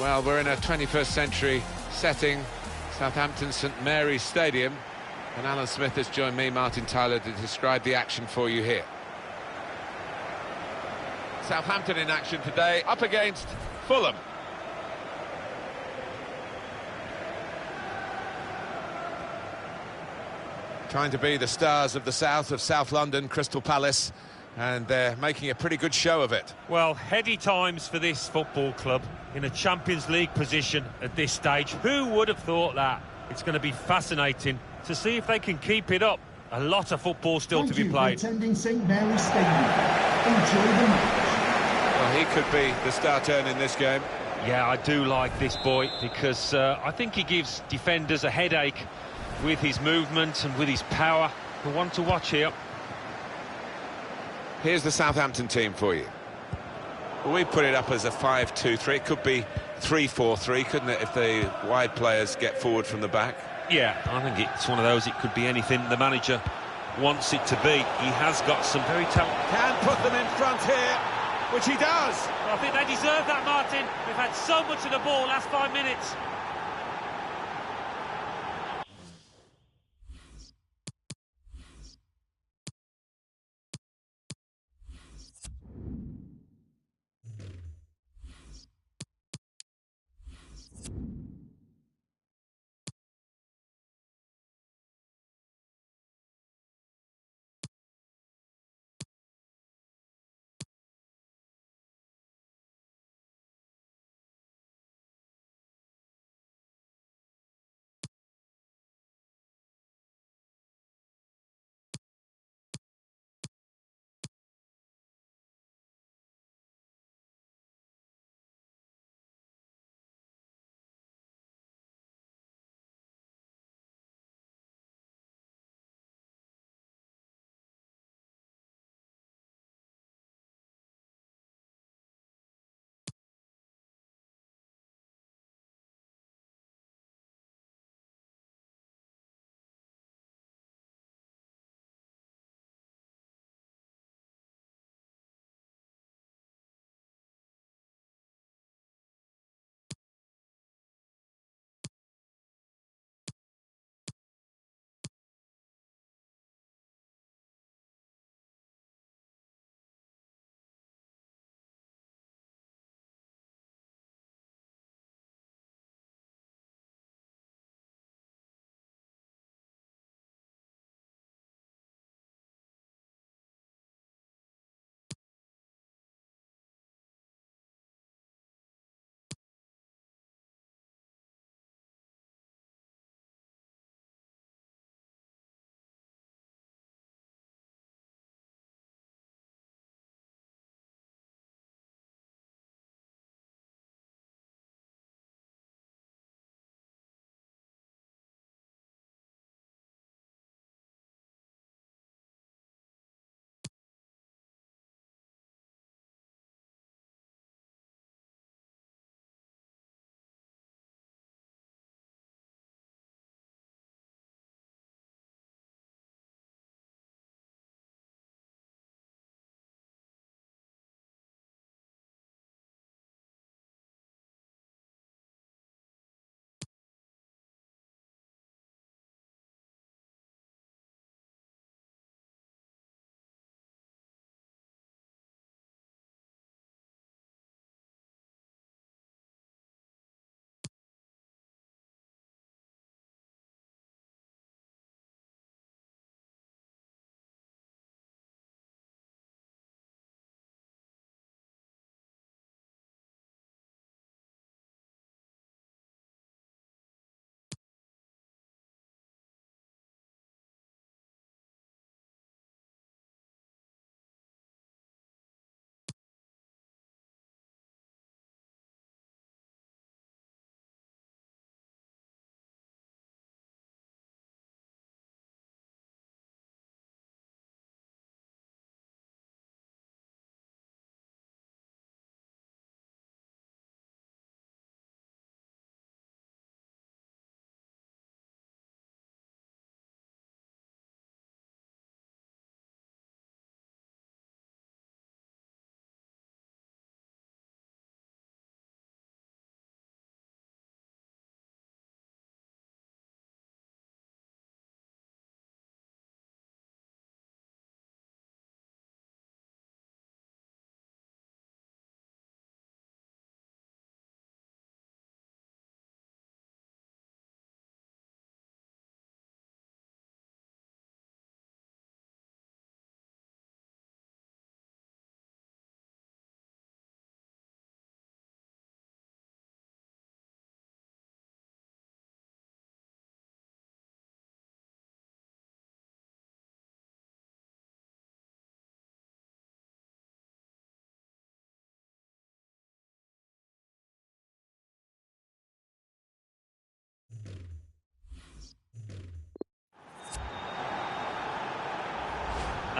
Well, we're in a 21st century setting, Southampton St Mary's Stadium, and Alan Smith has joined me, Martin Tyler, to describe the action for you here. Southampton in action today, up against Fulham. Trying to be the stars of the south of South London, Crystal Palace, and they're making a pretty good show of it. Well, heady times for this football club in a Champions League position at this stage. Who would have thought that? It's going to be fascinating to see if they can keep it up. A lot of football still to be played. Thank you for attending St Mary's Stadium. Enjoy the match. Well, he could be the star turn in this game. Yeah, I do like this boy because I think he gives defenders a headache with his movement and with his power. One to watch here. Here's the Southampton team for you. Well, we put it up as a 5-2-3. It could be 3-4-3, couldn't it, if the wide players get forward from the back? Yeah, I think it's one of those. It could be anything the manager wants it to be. He has got some very talent. Can put them in front here, which he does. Well, I think they deserve that, Martin. They've had so much of the ball last 5 minutes.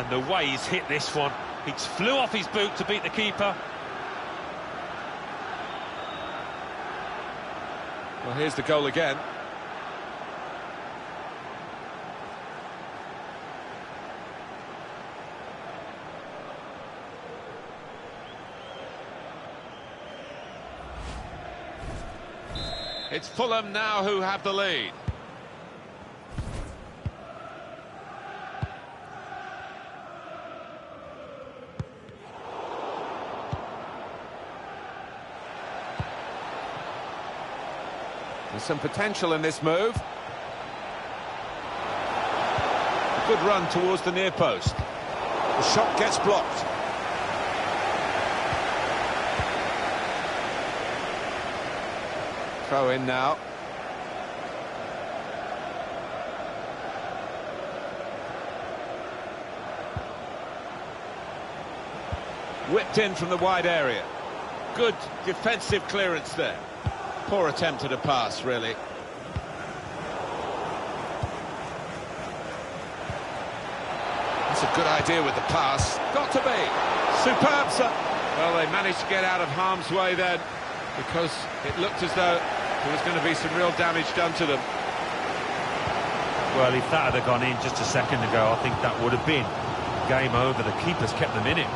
And the way he's hit this one, he flew off his boot to beat the keeper. Well, here's the goal again. It's Fulham now who have the lead. There's some potential in this move. A good run towards the near post. The shot gets blocked. Throw in now. Whipped in from the wide area. Good defensive clearance there. Poor attempt at a pass, really. That's a good idea with the pass. Got to be. Superb, sir. Well, they managed to get out of harm's way then, because it looked as though there was going to be some real damage done to them. Well, if that had gone in just a second ago, I think that would have been game over. The keeper's kept them in it.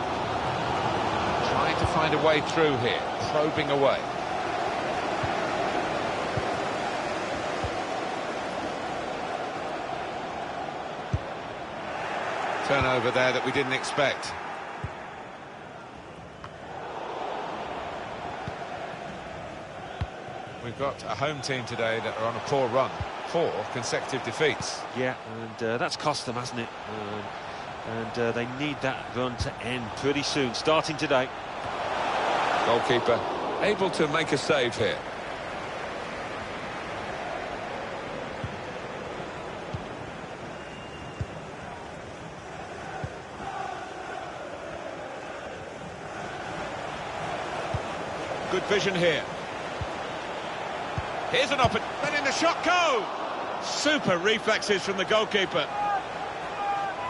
Trying to find a way through here, probing away. Turnover there that we didn't expect. We've got a home team today that are on a poor run. 4 consecutive defeats. Yeah, and that's cost them, hasn't it? And they need that run to end pretty soon, starting today. Goalkeeper able to make a save here. Good vision here. Here's an opportunity. Letting the shot go. Super reflexes from the goalkeeper.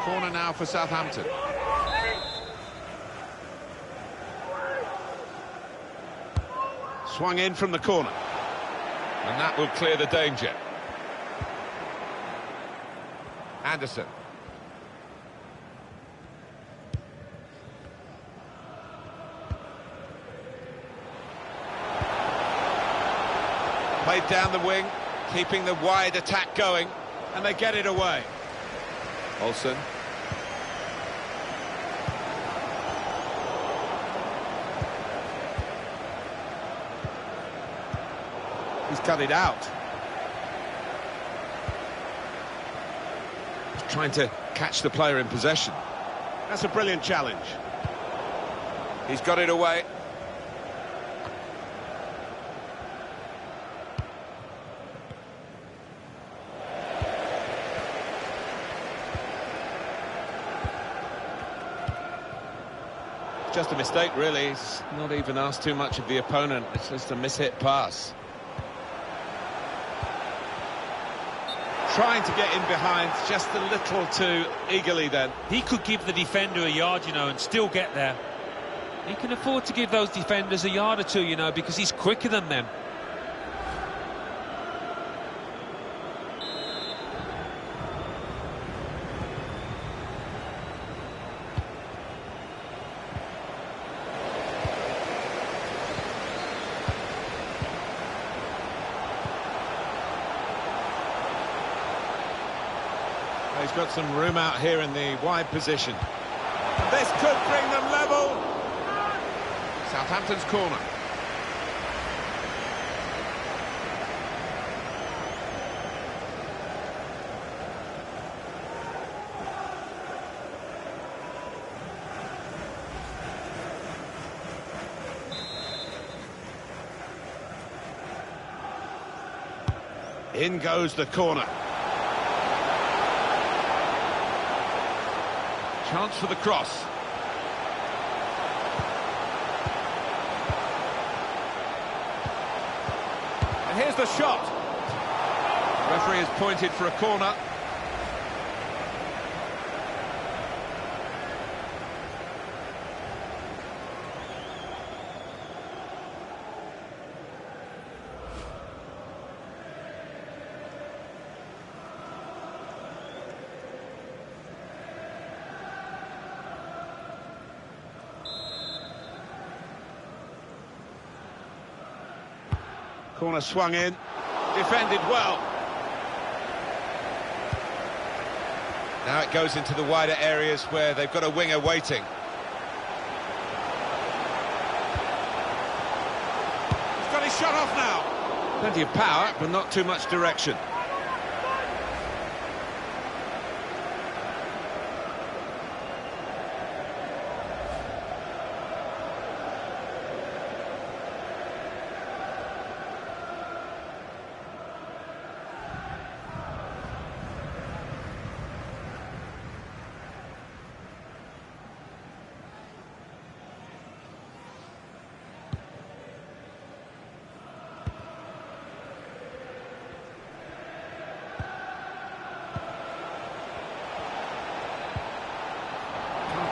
Corner now for Southampton. Swung in from the corner. And that will clear the danger. Anderson. Played down the wing, keeping the wide attack going, and they get it away. Olsen. He's cut it out. He's trying to catch the player in possession. That's a brilliant challenge. He's got it away. Just a mistake, really. He's not even asked too much of the opponent. It's just a mishit pass. Trying to get in behind just a little too eagerly then. He could give the defender a yard, you know, and still get there. He can afford to give those defenders a yard or two, you know, because he's quicker than them. He's got some room out here in the wide position. This could bring them level. Southampton's corner. In goes the corner. Chance for the cross. And here's the shot. The referee has pointed for a corner. Corner swung in, defended well. Now it goes into the wider areas where they've got a winger waiting. He's got his shot off now. Plenty of power, but not too much direction.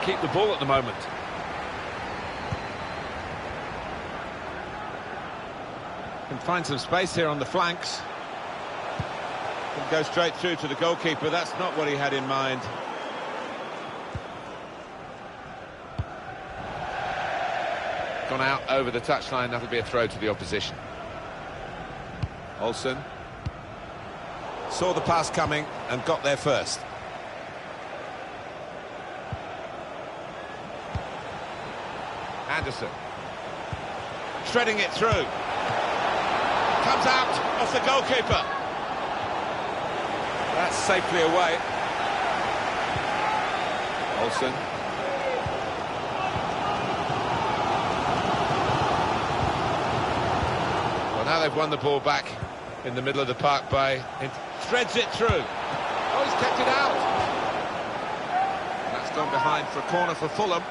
Keep the ball at the moment. Can find some space here on the flanks. Can go straight through to the goalkeeper. That's not what he had in mind. Gone out over the touchline. That'll be a throw to the opposition. Olsen saw the pass coming and got there first. Anderson shredding it through, comes out off the goalkeeper. That's safely away. Olsen. Well, now they've won the ball back in the middle of the park by it threads it through. Oh, he's kept it out. That's gone behind for a corner for Fulham.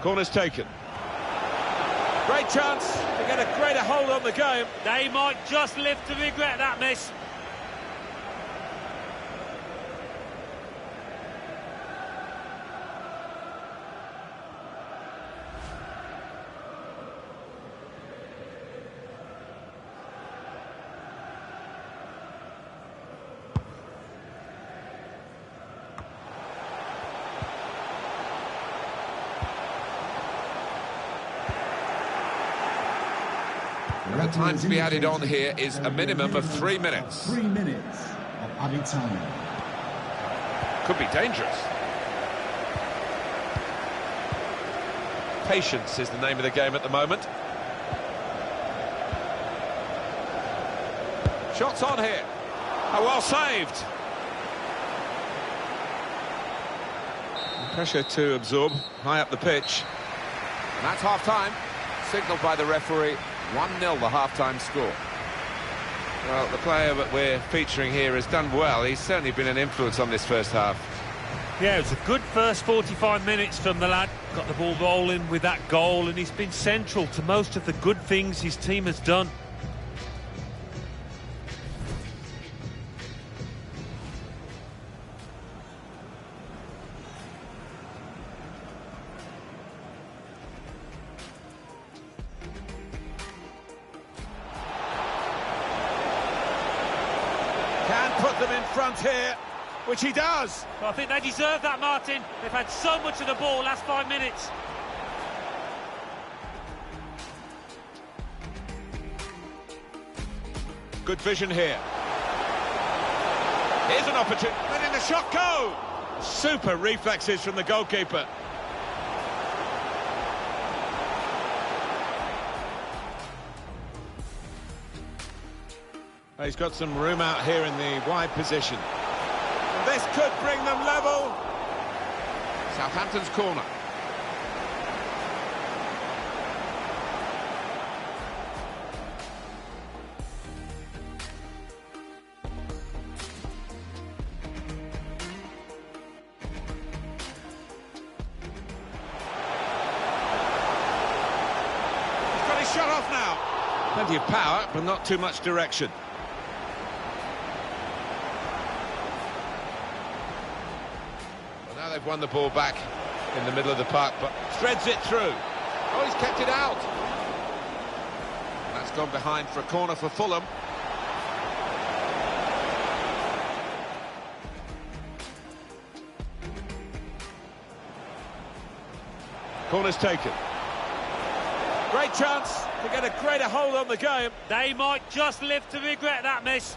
Corner's taken. Great chance to get a greater hold on the game. They might just live to regret that miss. The time to be added on here is a minimum of 3 minutes. 3 minutes of added time. Could be dangerous. Patience is the name of the game at the moment. Shots on here. Oh, well saved. Pressure to absorb high up the pitch. And that's half-time. Signalled by the referee. 1-0 the half-time score. Well, the player that we're featuring here has done well. He's certainly been an influence on this first half. Yeah, it was a good first 45 minutes from the lad. Got the ball rolling with that goal, and he's been central to most of the good things his team has done. Can put them in front here, which he does. Well, I think they deserve that, Martin. They've had so much of the ball last 5 minutes. Good vision here. Here's an opportunity. Letting the shot go. Super reflexes from the goalkeeper. He's got some room out here in the wide position. And this could bring them level. Southampton's corner. He's got his shot off now. Plenty of power, but not too much direction. they've won the ball back in the middle of the park, but threads it through. Oh, he's kept it out. That's gone behind for a corner for Fulham. Corner's taken. Great chance to get a greater hold on the game. They might just live to regret that miss.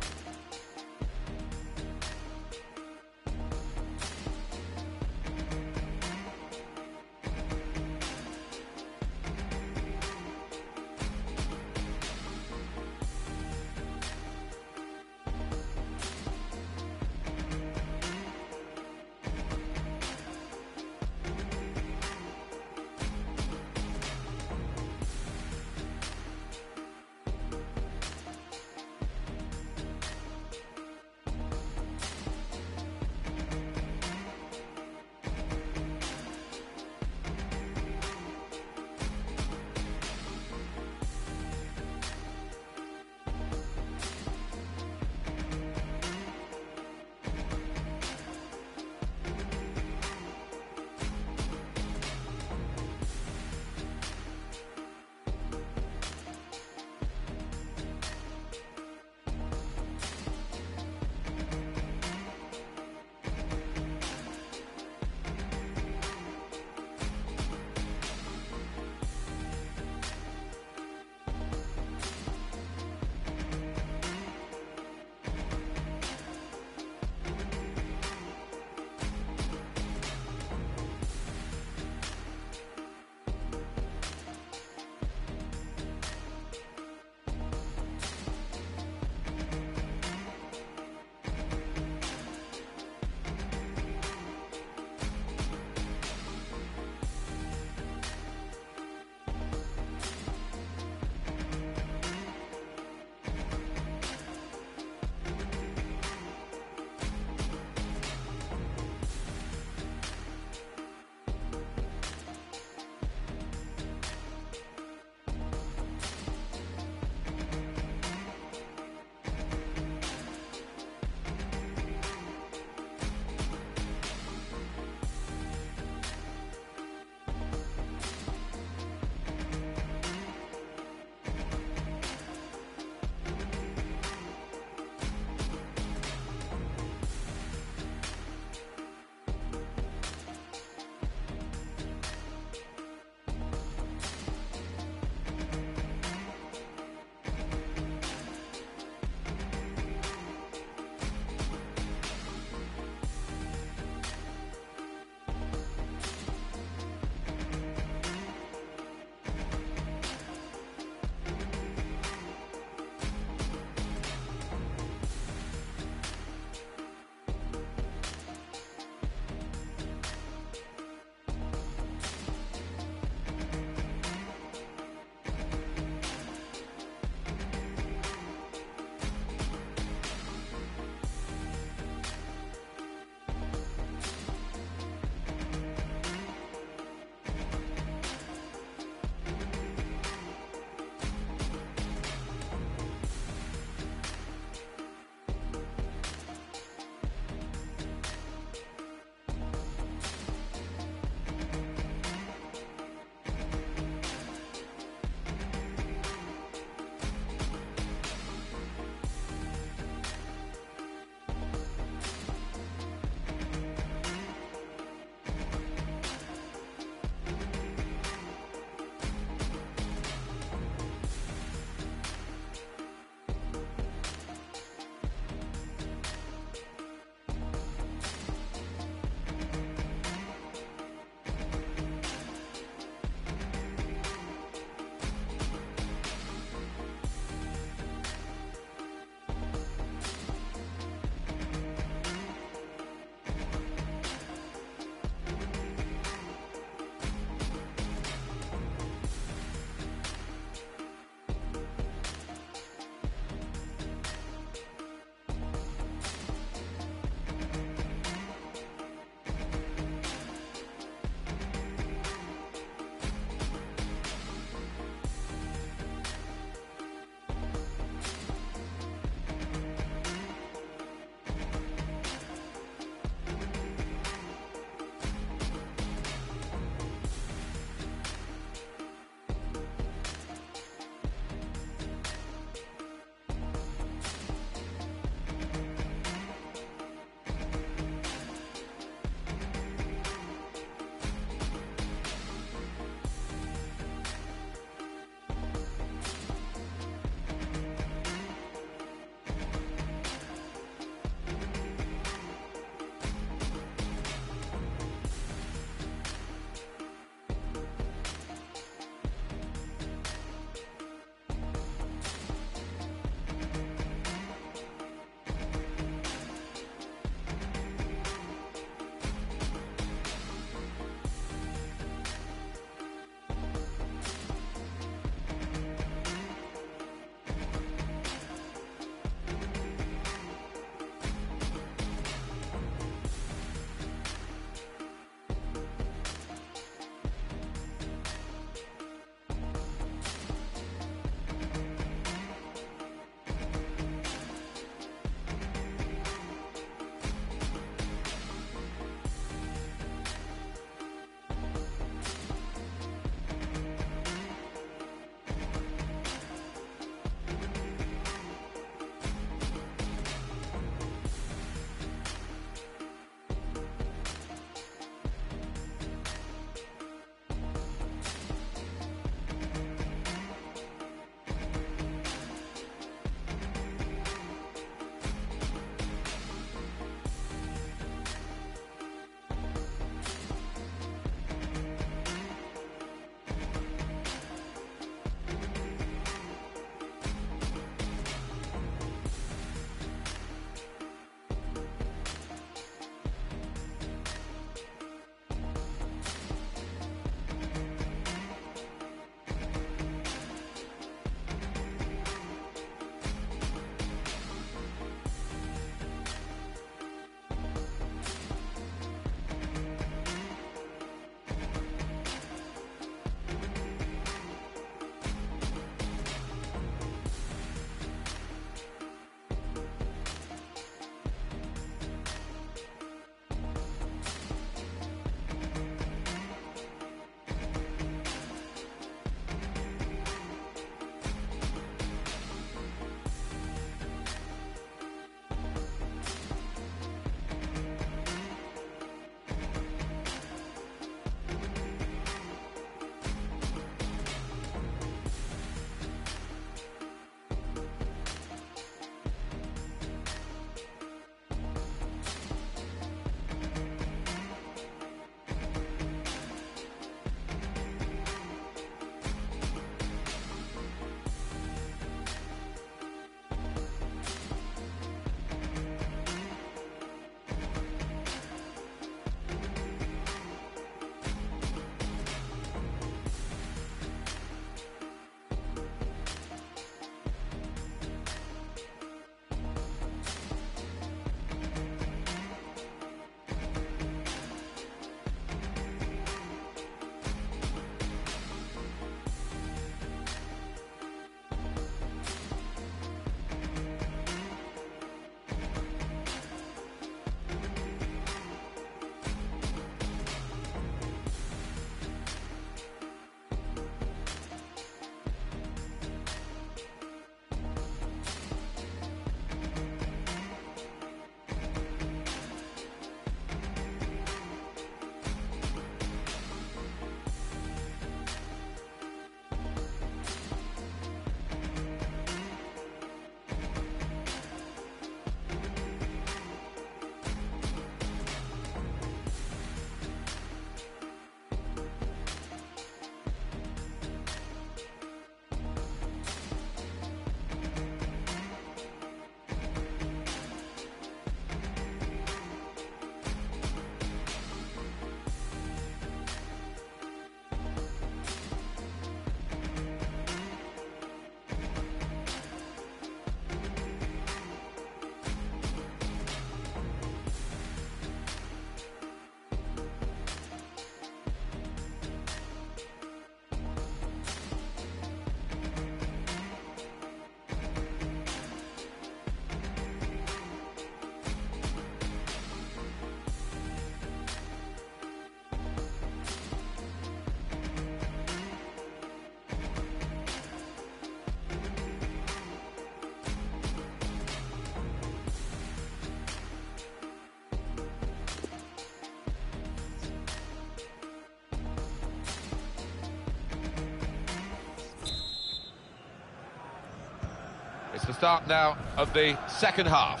It's the start now of the second half.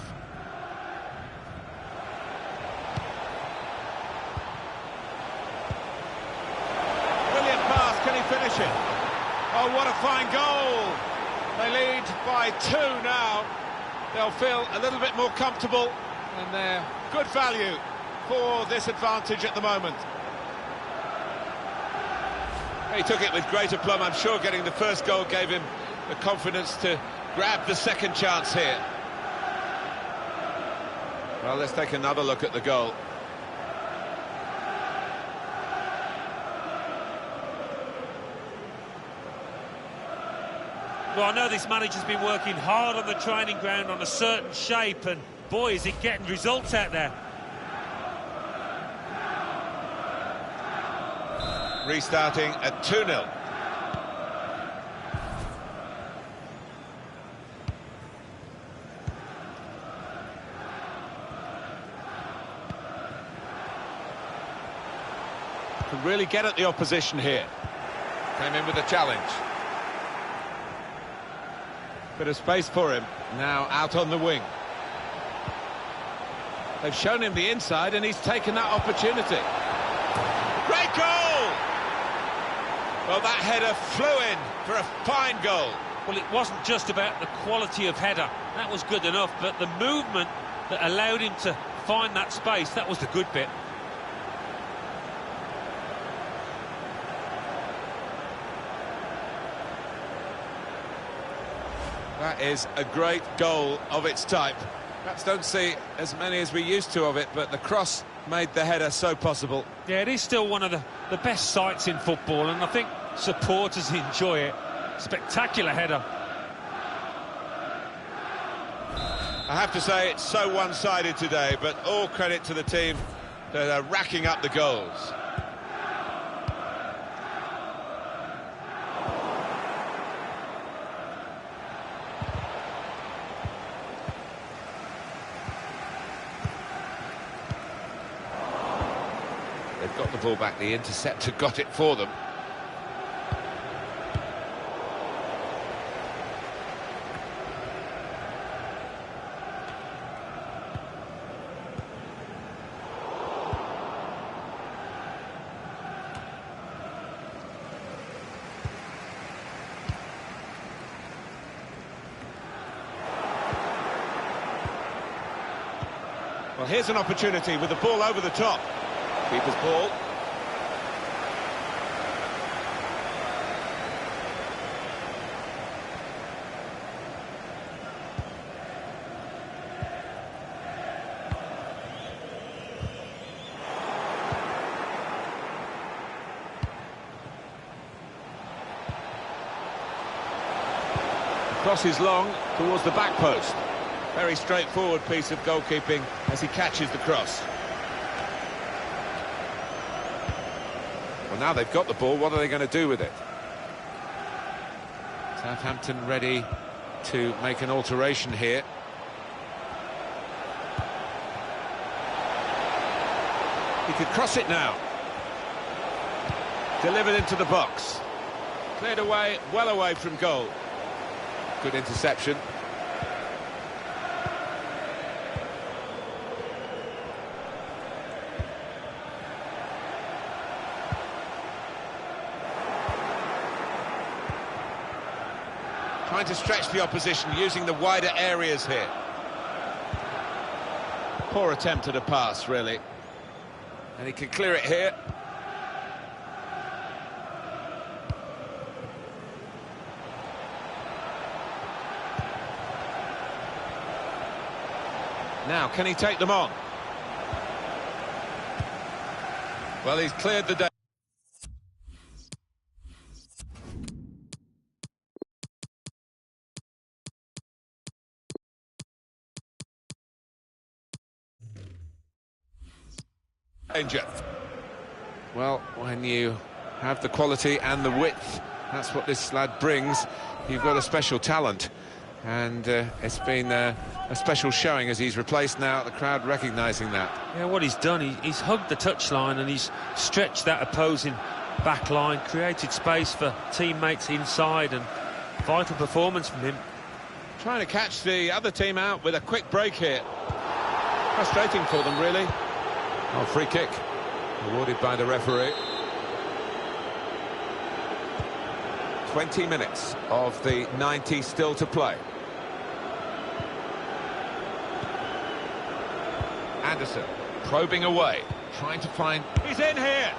Brilliant pass, can he finish it? Oh, what a fine goal! They lead by 2 now. They'll feel a little bit more comfortable, and they're good value for this advantage at the moment. He took it with great aplomb. I'm sure getting the first goal gave him the confidence to grab the second chance here. Well, let's take another look at the goal. Well, I know this manager's been working hard on the training ground on a certain shape, and boy, is it getting results out there. Restarting at 2-0. Can really get at the opposition here. Came in with a challenge. Bit of space for him. Now out on the wing. They've shown him the inside and he's taken that opportunity. Great goal! Well, that header flew in for a fine goal. Well, it wasn't just about the quality of header. That was good enough, but the movement that allowed him to find that space, that was the good bit. That is a great goal of its type. Perhaps don't see as many as we used to of it, but the cross made the header so possible. Yeah, it is still one of the best sights in football, and I think supporters enjoy it. Spectacular header. I have to say it's so one-sided today, but all credit to the team that are racking up the goals. They've got the ball back, the interceptor got it for them. Well, here's an opportunity with the ball over the top. Keeper's ball. Cross is long towards the back post. Very straightforward piece of goalkeeping as he catches the cross. Well, now they've got the ball, what are they going to do with it? Southampton ready to make an alteration here. He could cross it now. Delivered into the box. Cleared away, well away from goal. Good interception. Trying to stretch the opposition, using the wider areas here. Poor attempt at a pass, really. And he can clear it here. Now, can he take them on? Well, he's cleared the day. Danger. Well, when you have the quality and the width, that's what this lad brings. You've got a special talent, and it's been a special showing as he's replaced now, the crowd recognising that. Yeah, what he's done, he's hugged the touchline and he's stretched that opposing back line, created space for teammates inside, and vital performance from him. Trying to catch the other team out with a quick break here. Frustrating for them, really. Oh, free kick awarded by the referee. 20 minutes of the 90 still to play. Anderson probing away, trying to find... He's in here!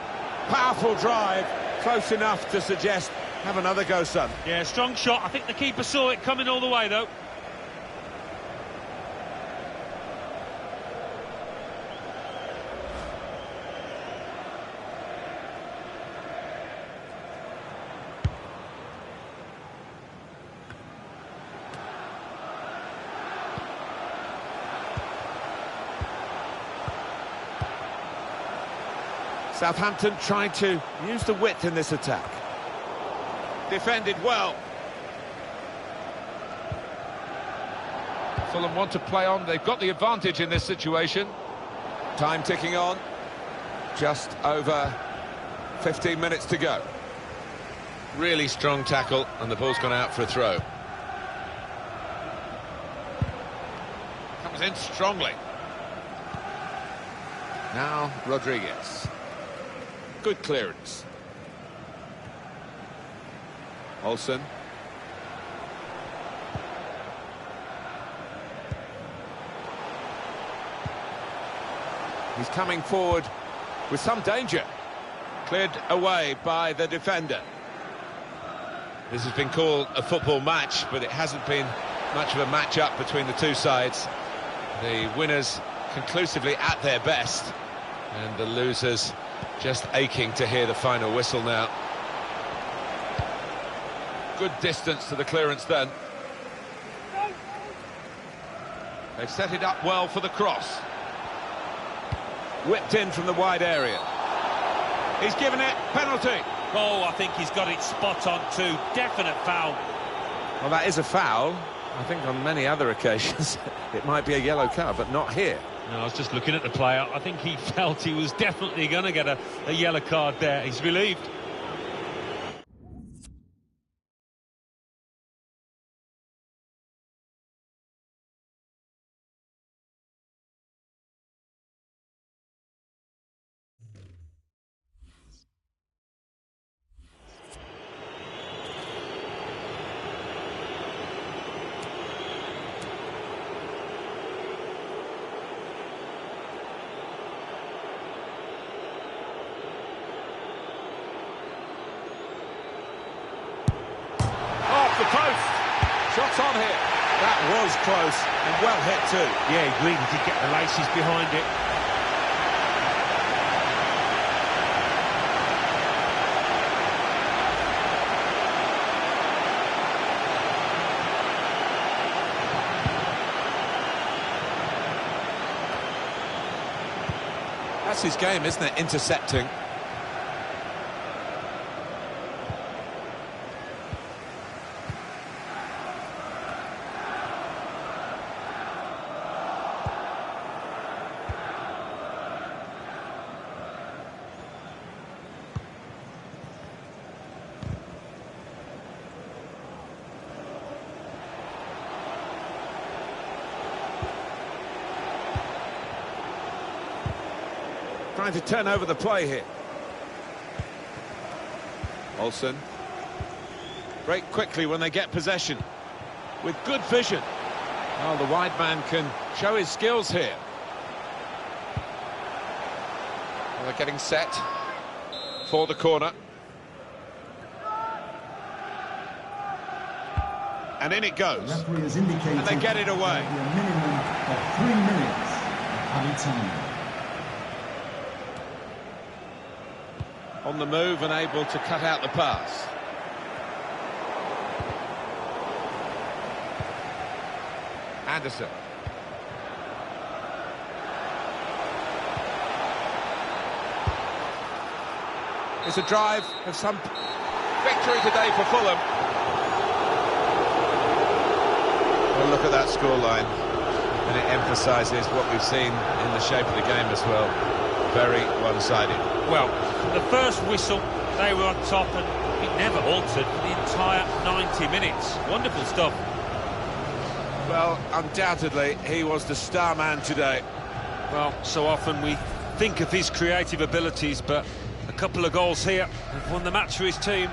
Powerful drive, close enough to suggest have another go, son. Yeah, strong shot. I think the keeper saw it coming all the way, though. Southampton trying to use the width in this attack. Defended well. Fulham want to play on. They've got the advantage in this situation. Time ticking on. Just over 15 minutes to go. Really strong tackle, and the ball's gone out for a throw. Comes in strongly. Now Rodriguez. Good clearance. Olsen. He's coming forward with some danger. Cleared away by the defender. This has been called a football match, but it hasn't been much of a match-up between the two sides. The winners conclusively at their best, and the losers just aching to hear the final whistle now. Good distance to the clearance then. They've set it up well for the cross. Whipped in from the wide area. He's given it, penalty. Oh, I think he's got it spot on too. Definite foul. Well, that is a foul. I think on many other occasions it might be a yellow card, but not here. No, I was just looking at the player. I think he felt he was definitely going to get a yellow card there. He's relieved. The post. Shots on here. That was close and well hit too. Yeah, he really did get the laces behind it. That's his game, isn't it? Intercepting. Trying to turn over the play here. Olsen. Break quickly when they get possession. With good vision. Well, the wide man can show his skills here. Well, they're getting set for the corner. And in it goes. And they get it away. A minimum of 3 minutes at a time. On the move and able to cut out the pass. Anderson. It's a drive of some victory today for Fulham. Well, look at that scoreline, and it emphasises what we've seen in the shape of the game as well. Very one-sided. Well, the first whistle, they were on top, and it never altered for the entire 90 minutes. Wonderful stuff. Well, undoubtedly, he was the star man today. Well, so often we think of his creative abilities, but a couple of goals here have won the match for his team.